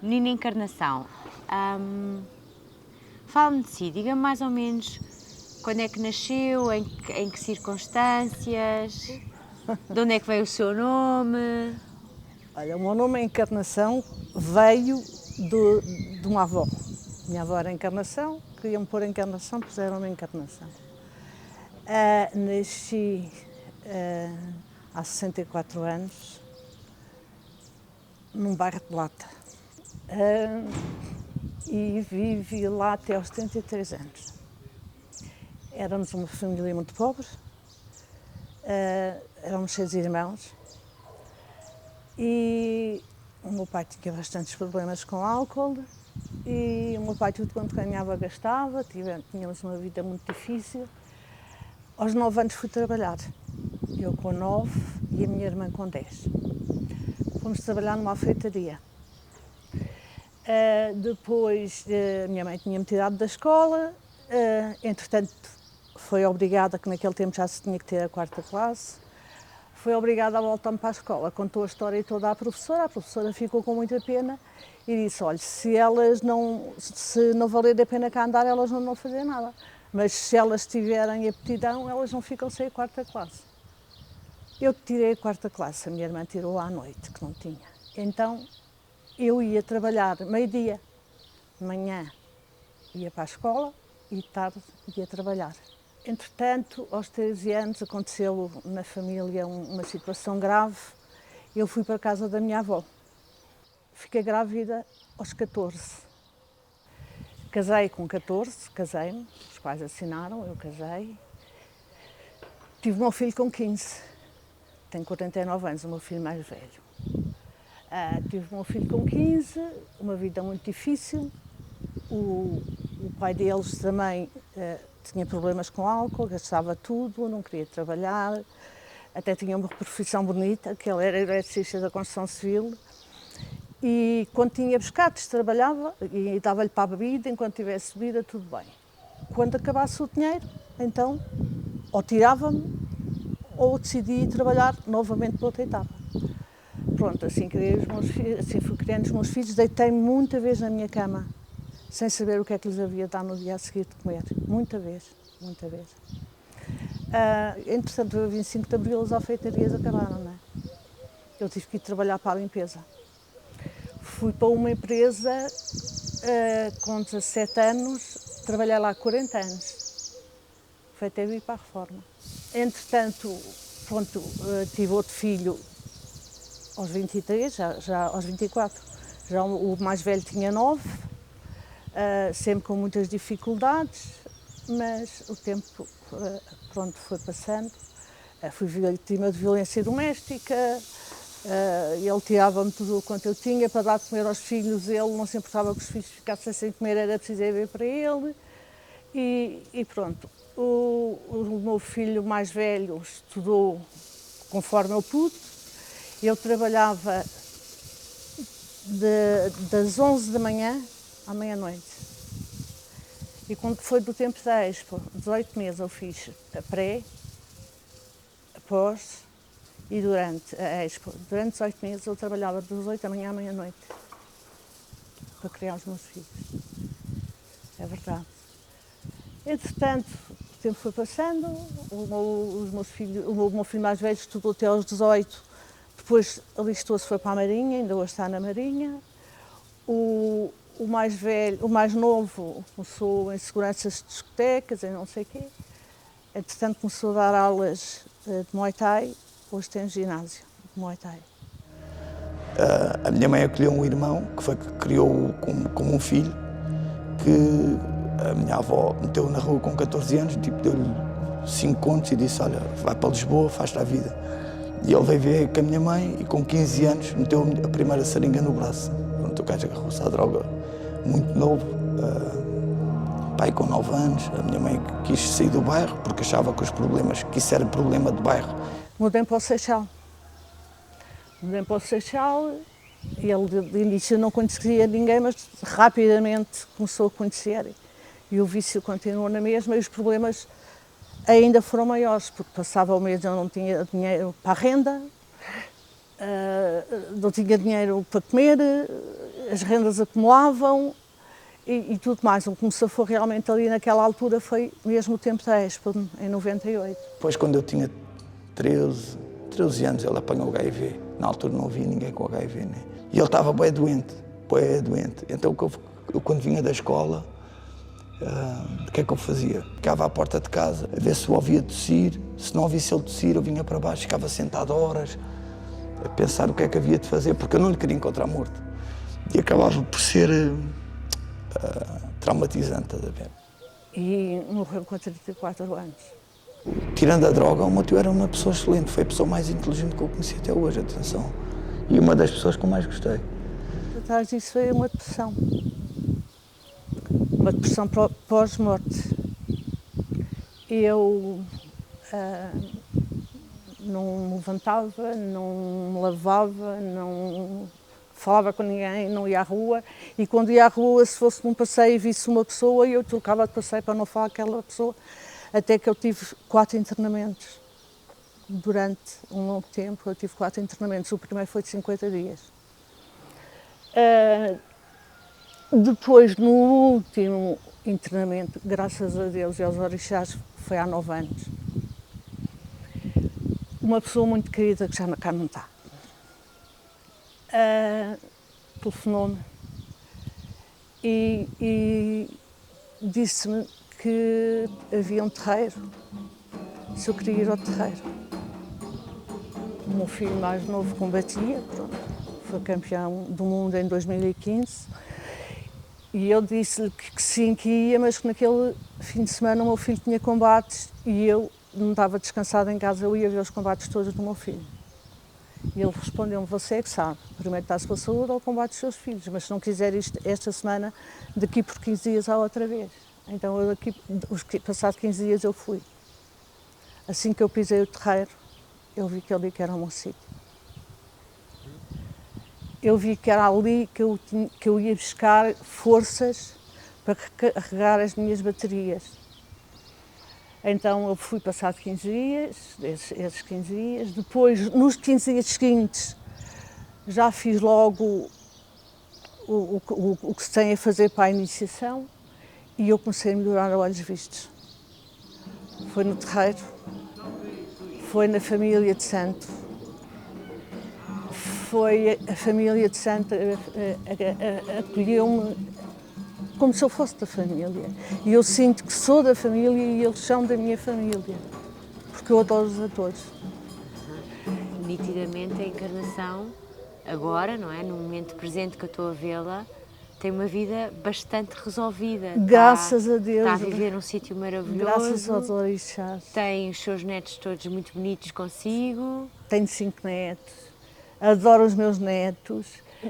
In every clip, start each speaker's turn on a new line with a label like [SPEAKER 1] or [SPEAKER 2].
[SPEAKER 1] Menina Encarnação, fala-me de si, diga-me mais ou menos quando é que nasceu, em que circunstâncias, de onde é que veio o seu nome?
[SPEAKER 2] Olha, o meu nome é Encarnação, veio de uma avó. Minha avó era Encarnação, queriam-me pôr Encarnação, puseram-me Encarnação. Nasci há 64 anos, num bairro de Lata. E vivi lá até aos 33 anos. Éramos uma família muito pobre, éramos 6 irmãos e o meu pai tinha bastantes problemas com álcool e o meu pai tudo quanto ganhava gastava, tínhamos uma vida muito difícil. Aos 9 anos fui trabalhar, eu com 9 e a minha irmã com 10. Fomos trabalhar numa alfeitaria. Depois, minha mãe tinha-me tirado da escola, entretanto foi obrigada, que naquele tempo já se tinha que ter a 4ª classe, foi obrigada a voltar-me para a escola. Contou a história toda à professora, a professora ficou com muita pena e disse, olha, se não valer a pena cá andar, elas não vão fazer nada, mas se elas tiverem aptidão, elas não ficam sem a 4ª classe. Eu tirei a 4ª classe, a minha irmã tirou à noite, que não tinha. Então, eu ia trabalhar meio-dia, de manhã ia para a escola e tarde ia trabalhar. Entretanto, aos 13 anos aconteceu na família uma situação grave. Eu fui para a casa da minha avó. Fiquei grávida aos 14. Casei com 14, casei-me, os pais assinaram, eu casei. Tive o meu filho com 15. Tenho 49 anos, o meu filho mais velho. Tive o meu filho com 15, uma vida muito difícil. O pai deles também tinha problemas com álcool, gastava tudo, não queria trabalhar. Até tinha uma profissão bonita, que ele era eletricista da construção civil. E quando tinha pescados trabalhava e dava-lhe para a bebida, enquanto tivesse bebida, tudo bem. Quando acabasse o dinheiro, então, ou tirava-me, ou decidia ir trabalhar novamente para outra etapa. Pronto, assim fui criando os meus filhos, deitei-me muita vez na minha cama, sem saber o que é que lhes havia de dar no dia a seguir de comer. Muita vez, muita vez. Entretanto, a 25 de Abril as alfeitarias acabaram, não é? Eu tive que ir trabalhar para a limpeza. Fui para uma empresa com 17 anos, trabalhei lá 40 anos. Foi até vir para a reforma. Entretanto, pronto, tive outro filho aos 23, já aos 24. Já o mais velho tinha 9, sempre com muitas dificuldades, mas o tempo pronto, foi passando. Fui vítima de violência doméstica, ele tirava-me tudo o quanto eu tinha para dar de comer aos filhos, ele não se importava que os filhos ficassem sem comer, era preciso ver para ele. E pronto, o meu filho mais velho estudou conforme eu pude. Eu trabalhava das 11 da manhã à meia-noite. E quando foi do tempo da Expo, 18 meses eu fiz a pré, a pós e durante a Expo. Durante 18 meses eu trabalhava das 8 da manhã à meia-noite para criar os meus filhos. É verdade. Entretanto, o tempo foi passando, o meu filho mais velho estudou até aos 18, depois alistou-se, foi para a Marinha, ainda hoje está na Marinha. O mais novo começou em seguranças de discotecas, em não sei o quê. Entretanto começou a dar aulas de Muay Thai, hoje tem um ginásio de Muay Thai.
[SPEAKER 3] A minha mãe acolheu um irmão que criou-o como um filho, que a minha avó meteu na rua com 14 anos, deu-lhe 5 contos e disse, olha, vai para Lisboa, faz-te a vida. E ele veio ver com a minha mãe e com 15 anos meteu a primeira seringa no braço. Pronto, o gajo agarrou-se à droga muito novo, pai com 9 anos. A minha mãe quis sair do bairro porque achava que isso era problema de bairro.
[SPEAKER 2] Mudei para o Seixal. Ele de início não conhecia ninguém, mas rapidamente começou a conhecer e o vício continuou na mesma e os problemas ainda foram maiores, porque passava o mês eu não tinha dinheiro para a renda, não tinha dinheiro para comer, as rendas acumulavam e tudo mais. O que me safou realmente ali naquela altura foi mesmo o tempo da Expo, em 98.
[SPEAKER 3] Depois, quando eu tinha 13 anos, ele apanhou HIV. Na altura não havia ninguém com HIV, né? E ele estava bem doente, bem doente. Então, eu quando vinha da escola, o que é que eu fazia? Ficava à porta de casa, a ver se o ouvia tossir. Se não ouvisse ele tossir, eu vinha para baixo, ficava sentado horas, a pensar o que é que havia de fazer, porque eu não lhe queria encontrar morto. E acabava por ser traumatizante, estás a ver?
[SPEAKER 2] E morreu com 34 anos.
[SPEAKER 3] Tirando a droga, o meu tio era uma pessoa excelente, foi a pessoa mais inteligente que eu conheci até hoje, atenção. E uma das pessoas que eu mais gostei.
[SPEAKER 2] Atrás disso foi uma depressão. Uma depressão pós-morte. Eu não me levantava, não me lavava, não falava com ninguém, não ia à rua. E quando ia à rua, se fosse num passeio e visse uma pessoa, eu trocava de passeio para não falar com aquela pessoa. Até que eu tive 4 internamentos. Durante um longo tempo, eu tive 4 internamentos. O primeiro foi de 50 dias. Depois, no último internamento, graças a Deus e aos orixás, foi há 9 anos. Uma pessoa muito querida, que já cá não está, telefonou-me e disse-me que havia um terreiro, se eu queria ir ao terreiro. O meu filho mais novo combatia, pronto, foi campeão do mundo em 2015, e eu disse-lhe que sim, que ia, mas que naquele fim de semana o meu filho tinha combates e eu não estava descansada em casa, eu ia ver os combates todos do meu filho. E ele respondeu-me, você é que sabe, primeiro está-se com a saúde ou o combate dos seus filhos, mas se não quiser isto esta semana, daqui por 15 dias há outra vez. Então, eu passado 15 dias eu fui. Assim que eu pisei o terreiro, eu vi que ali que era o meu sítio. Eu vi que era ali que eu ia buscar forças para recarregar as minhas baterias. Então, eu fui passado 15 dias, esses 15 dias. Depois, nos 15 dias seguintes, já fiz logo o que se tem a fazer para a iniciação. E eu comecei a melhorar a olhos vistos. Foi no terreiro, foi na família de santo, foi a família de santo acolheu-me como se eu fosse da família. E eu sinto que sou da família e eles são da minha família, porque eu adoro-os a todos.
[SPEAKER 1] Nitidamente a encarnação, agora, não é? No momento presente que eu estou a vê-la, tem uma vida bastante resolvida.
[SPEAKER 2] Graças a Deus.
[SPEAKER 1] Está a viver num sítio maravilhoso.
[SPEAKER 2] Graças aos orixás.
[SPEAKER 1] Tem os seus netos todos muito bonitos consigo.
[SPEAKER 2] Tenho 5 netos. Adoro os meus netos.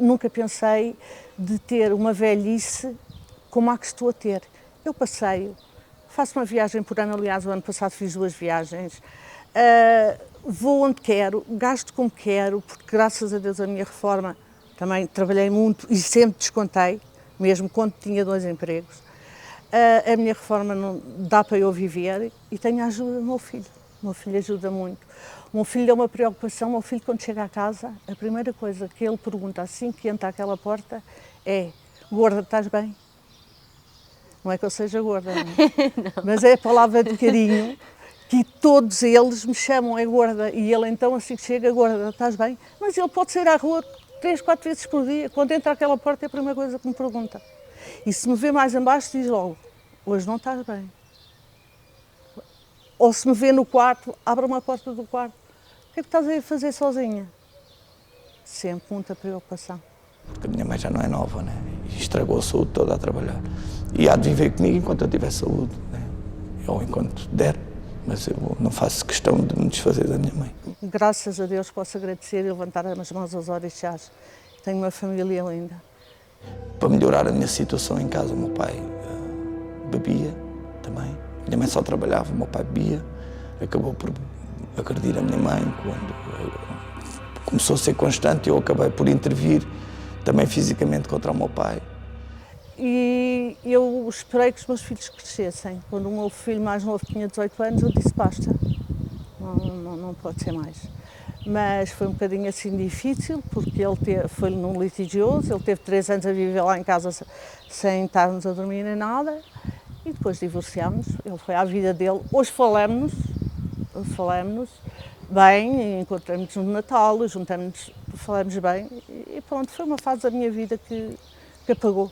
[SPEAKER 2] Nunca pensei de ter uma velhice como a que estou a ter. Eu passeio. Faço uma viagem por ano. Aliás, o ano passado fiz 2 viagens. Vou onde quero, gasto como quero, porque graças a Deus a minha reforma também trabalhei muito e sempre descontei, mesmo quando tinha 2 empregos. A minha reforma não dá para eu viver e tenho a ajuda do meu filho. O meu filho ajuda muito. O meu filho é uma preocupação. O meu filho, quando chega a casa, a primeira coisa que ele pergunta assim que entra àquela porta é: gorda, estás bem? Não é que eu seja gorda, não é? Mas é a palavra de carinho que todos eles me chamam, é gorda. E ele então assim que chega: gorda, estás bem? Mas ele pode sair à rua 3, 4 vezes por dia. Quando entra àquela porta é a primeira coisa que me pergunta. E se me vê mais embaixo diz logo: hoje não estás bem. Ou se me vê no quarto, abre uma porta do quarto: o que é que estás a ir fazer sozinha? Sempre muita preocupação.
[SPEAKER 3] Porque a minha mãe já não é nova, né? E estragou a saúde toda a trabalhar. E há de viver comigo enquanto eu tiver saúde, né? Ou enquanto der. Mas eu não faço questão de me desfazer da minha mãe.
[SPEAKER 2] Graças a Deus posso agradecer e levantar as mãos aos orixás. Tenho uma família linda.
[SPEAKER 3] Para melhorar a minha situação em casa, o meu pai bebia também. A minha mãe só trabalhava, o meu pai bebia. Acabou por agredir a minha mãe quando começou a ser constante. Eu acabei por intervir também fisicamente contra o meu pai.
[SPEAKER 2] E eu esperei que os meus filhos crescessem. Quando o meu filho mais novo tinha 18 anos, eu disse: basta, não pode ser mais. mas foi um bocadinho assim difícil, porque foi num litigioso, ele teve 3 anos a viver lá em casa sem estarmos a dormir nem nada, e depois divorciámos, ele foi à vida dele. Hoje falamos bem, encontramos-nos no Natal, juntamos-nos, falamos bem, e pronto, foi uma fase da minha vida que acabou.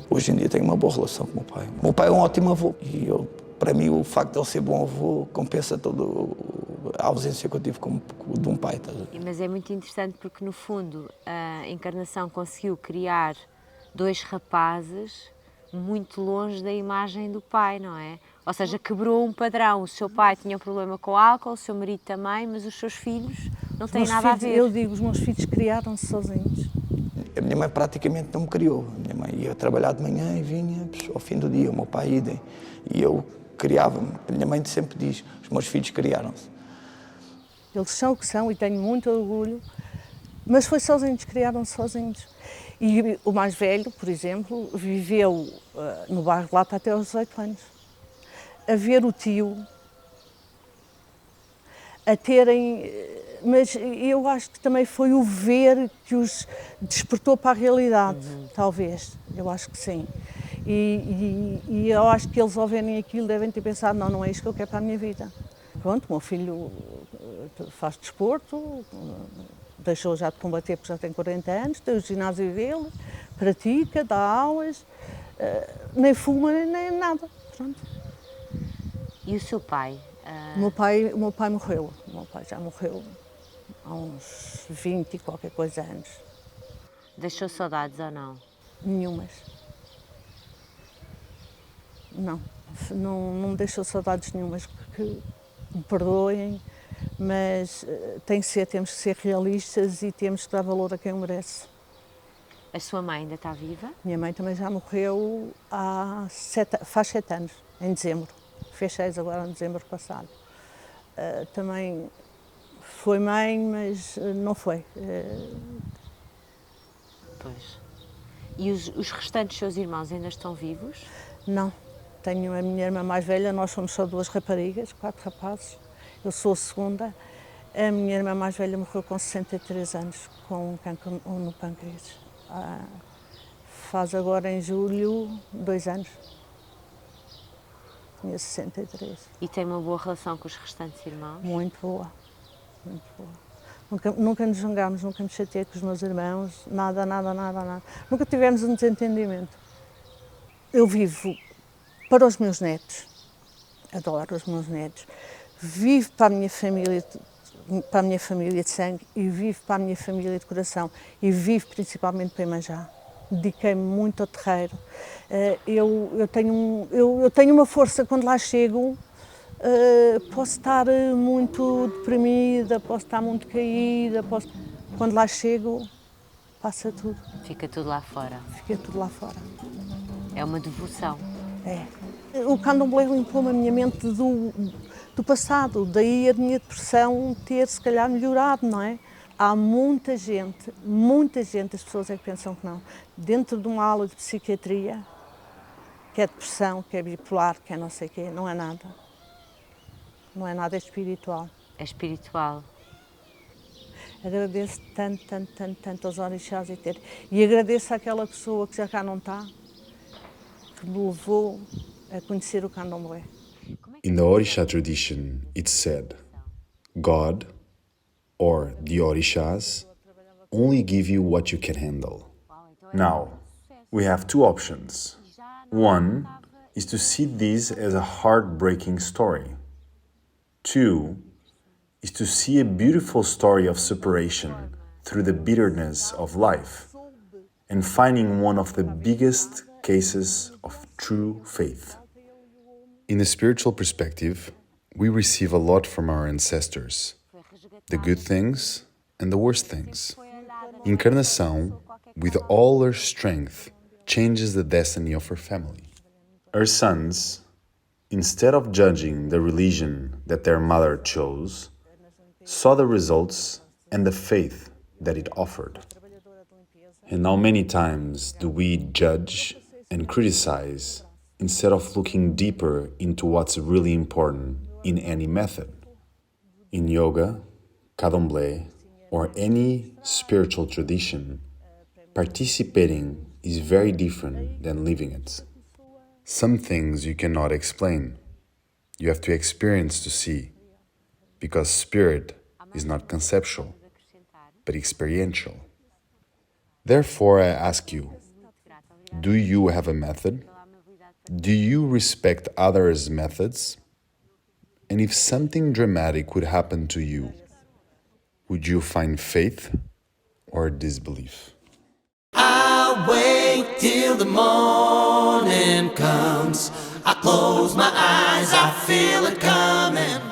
[SPEAKER 3] Hoje em dia tenho uma boa relação com o meu pai. O meu pai é um ótimo avô e para mim o facto de ele ser bom avô compensa toda a ausência que eu tive de um pai.
[SPEAKER 1] Mas é muito interessante porque, no fundo, a Encarnação conseguiu criar 2 rapazes muito longe da imagem do pai, não é? Ou seja, quebrou um padrão. O seu pai tinha um problema com o álcool, o seu marido também, mas os seus filhos não têm nada a ver.
[SPEAKER 2] Eu digo, os meus filhos criaram-se sozinhos.
[SPEAKER 3] A minha mãe praticamente não me criou. A minha mãe ia trabalhar de manhã e vinha ao fim do dia. O meu pai idem. E eu criava-me. A minha mãe sempre diz, os meus filhos criaram-se.
[SPEAKER 2] Eles são o que são e tenho muito orgulho, mas foi sozinhos, criaram-se sozinhos. E o mais velho, por exemplo, viveu no bairro de Lata até aos 18 anos. A ver o tio, a terem... Mas eu acho que também foi o ver que os despertou para a realidade, talvez. Eu acho que sim. E eu acho que eles, ao verem aquilo, devem ter pensado, não é isto que eu quero para a minha vida. Pronto, o meu filho faz desporto, deixou já de combater porque já tem 40 anos, tem o ginásio dele, pratica, dá aulas, nem fuma, nem nada. Pronto.
[SPEAKER 1] E o seu pai?
[SPEAKER 2] O meu pai morreu. O meu pai já morreu há uns 20 e qualquer coisa anos.
[SPEAKER 1] Deixou saudades ou não?
[SPEAKER 2] Nenhumas. Não me deixou saudades nenhumas, porque me perdoem, mas temos que ser realistas e temos que dar valor a quem o merece.
[SPEAKER 1] A sua mãe ainda está viva?
[SPEAKER 2] Minha mãe também já morreu faz 7 anos, em dezembro. Fez 6 agora em dezembro passado. Também foi mãe, mas não foi.
[SPEAKER 1] Pois. E os restantes seus irmãos ainda estão vivos?
[SPEAKER 2] Não. Tenho a minha irmã mais velha, nós somos só 2 raparigas, 4 rapazes. Eu sou a segunda. A minha irmã mais velha morreu com 63 anos, com um cancro no pâncreas. Faz agora em julho 2 anos. Tinha 63.
[SPEAKER 1] E tem uma boa relação com os restantes irmãos?
[SPEAKER 2] Muito boa, muito boa. Nunca nos zangámos, nunca me chateei com os meus irmãos, nada. Nunca tivemos um desentendimento. Eu vivo para os meus netos, adoro os meus netos, vivo para a minha família de sangue e vivo para a minha família de coração e vivo principalmente para Iemanjá. Dediquei-me muito ao terreiro. Eu tenho uma força quando lá chego. Posso estar muito deprimida, posso estar muito caída, quando lá chego, passa tudo.
[SPEAKER 1] Fica tudo lá fora.
[SPEAKER 2] Fica tudo lá fora.
[SPEAKER 1] É uma devoção.
[SPEAKER 2] É. O candomblé limpou-me a minha mente do passado, daí a minha depressão ter se calhar melhorado, não é? Há muita gente, as pessoas é que pensam que não, dentro de uma aula de psiquiatria, que é depressão, que é bipolar, que é não sei o quê, não é nada. Não é nada, é espiritual.
[SPEAKER 1] É espiritual.
[SPEAKER 2] Agradeço tanto aos orixás e agradeço àquela pessoa que já cá não está, que me levou a conhecer o candomblé.
[SPEAKER 4] In the Orisha tradition, it's said, God, or the Orishas, only give you what you can handle. Now, we have 2 options. One is to see this as a heartbreaking story. 2 is to see a beautiful story of separation through the bitterness of life and finding one of the biggest cases of true faith. In a spiritual perspective, we receive a lot from our ancestors, the good things and the worst things. Encarnação, with all her strength, changes the destiny of her family. Her sons, instead of judging the religion that their mother chose, saw the results and the faith that it offered. And how many times do we judge and criticize instead of looking deeper into what's really important in any method? In yoga, candomblé, or any spiritual tradition, participating is very different than living it. Some things you cannot explain. You have to experience to see, because spirit is not conceptual, but experiential. Therefore, I ask you, do you have a method? Do you respect others' methods? And if something dramatic would happen to you, would you find faith or disbelief?
[SPEAKER 5] I wait till the morning comes. I close my eyes, I feel it coming.